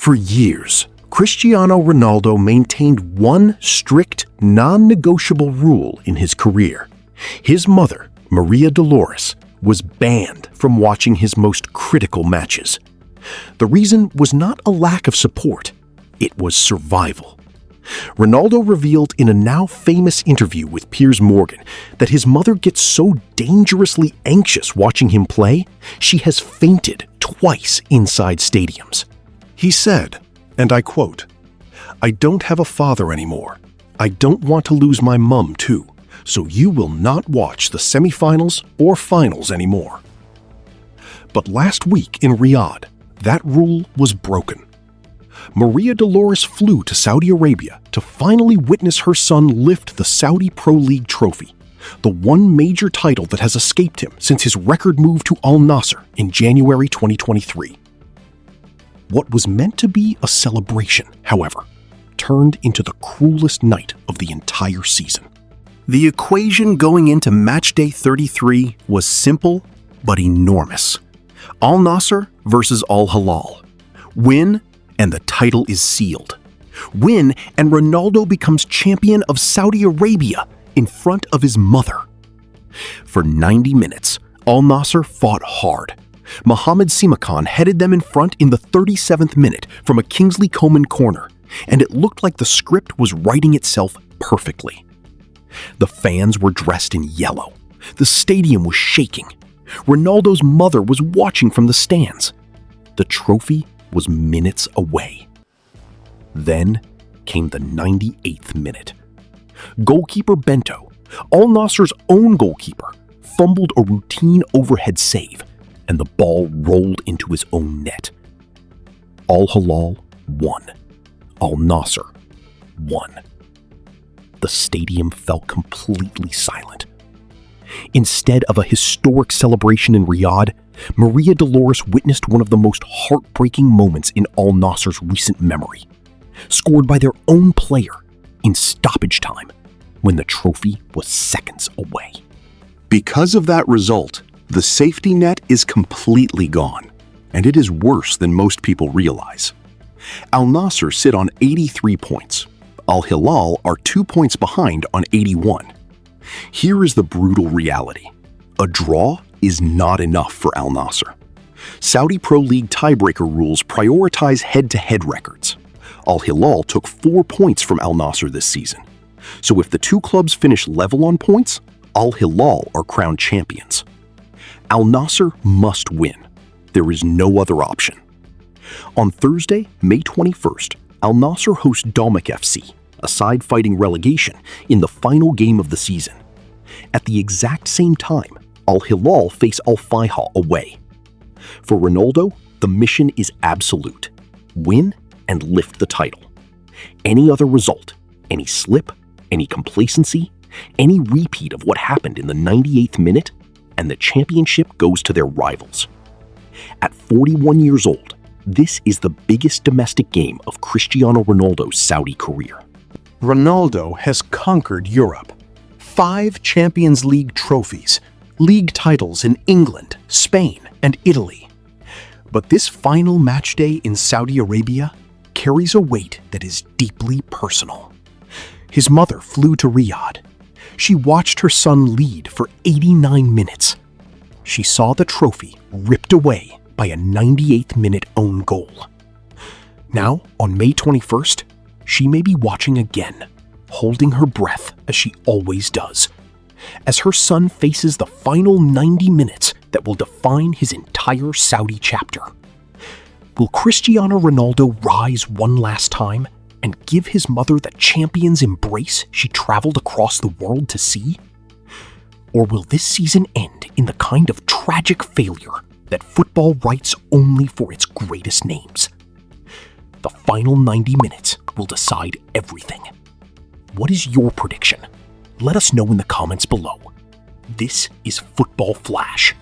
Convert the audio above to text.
For years, Cristiano Ronaldo maintained one strict, non-negotiable rule in his career. His mother, Maria Dolores, was banned from watching his most critical matches. The reason was not a lack of support, it was survival. Ronaldo revealed in a now famous interview with Piers Morgan that his mother gets so dangerously anxious watching him play, she has fainted twice inside stadiums. He said, and I quote, "I don't have a father anymore. I don't want to lose my mum too, so you will not watch the semifinals or finals anymore." But last week in Riyadh, that rule was broken. Maria Dolores flew to Saudi Arabia to finally witness her son lift the Saudi Pro League trophy, the one major title that has escaped him since his record move to Al-Nassr in January 2023. What was meant to be a celebration, however, turned into the cruelest night of the entire season. The equation going into matchday 33 was simple but enormous. Al-Nassr versus Al-Hilal. Win, and the title is sealed. Win, and Ronaldo becomes champion of Saudi Arabia in front of his mother. For 90 minutes, Al-Nassr fought hard. Mohamed Simakan headed them in front in the 37th minute from a Kingsley Coman corner, and it looked like the script was writing itself perfectly. The fans were dressed in yellow. The stadium was shaking. Ronaldo's mother was watching from the stands. The trophy was minutes away. Then came the 98th minute. Goalkeeper Bento, Al-Nassr's own goalkeeper, fumbled a routine overhead save, and the ball rolled into his own net. Al-Hilal won. Al-Nassr won. The stadium fell completely silent. Instead of a historic celebration in Riyadh, Maria Dolores witnessed one of the most heartbreaking moments in Al-Nassr's recent memory, scored by their own player in stoppage time when the trophy was seconds away. Because of that result, the safety net is completely gone, and it is worse than most people realize. Al-Nassr sit on 83 points. Al-Hilal are 2 points behind on 81. Here is the brutal reality. A draw is not enough for Al-Nassr. Saudi Pro League tiebreaker rules prioritize head-to-head records. Al-Hilal took 4 points from Al-Nassr this season. So if the two clubs finish level on points, Al-Hilal are crowned champions. Al-Nassr must win. There is no other option. On Thursday, May 21st, Al-Nassr hosts Dalmak FC, a side fighting relegation, in the final game of the season. At the exact same time, Al-Hilal face Al-Fayha away. For Ronaldo, the mission is absolute. Win and lift the title. Any other result, any slip, any complacency, any repeat of what happened in the 98th minute, and the championship goes to their rivals. At 41 years old, this is the biggest domestic game of Cristiano Ronaldo's Saudi career. Ronaldo has conquered Europe. 5 Champions League trophies, league titles in England, Spain, and Italy. But this final match day in Saudi Arabia carries a weight that is deeply personal. His mother flew to Riyadh. She watched her son lead for 89 minutes. She saw the trophy ripped away by a 98th-minute own goal. Now, on May 21st, she may be watching again, holding her breath as she always does, as her son faces the final 90 minutes that will define his entire Saudi chapter. Will Cristiano Ronaldo rise one last time and give his mother the champion's embrace she traveled across the world to see? Or will this season end in the kind of tragic failure that football writes only for its greatest names? The final 90 minutes will decide everything. What is your prediction? Let us know in the comments below. This is Football Flash.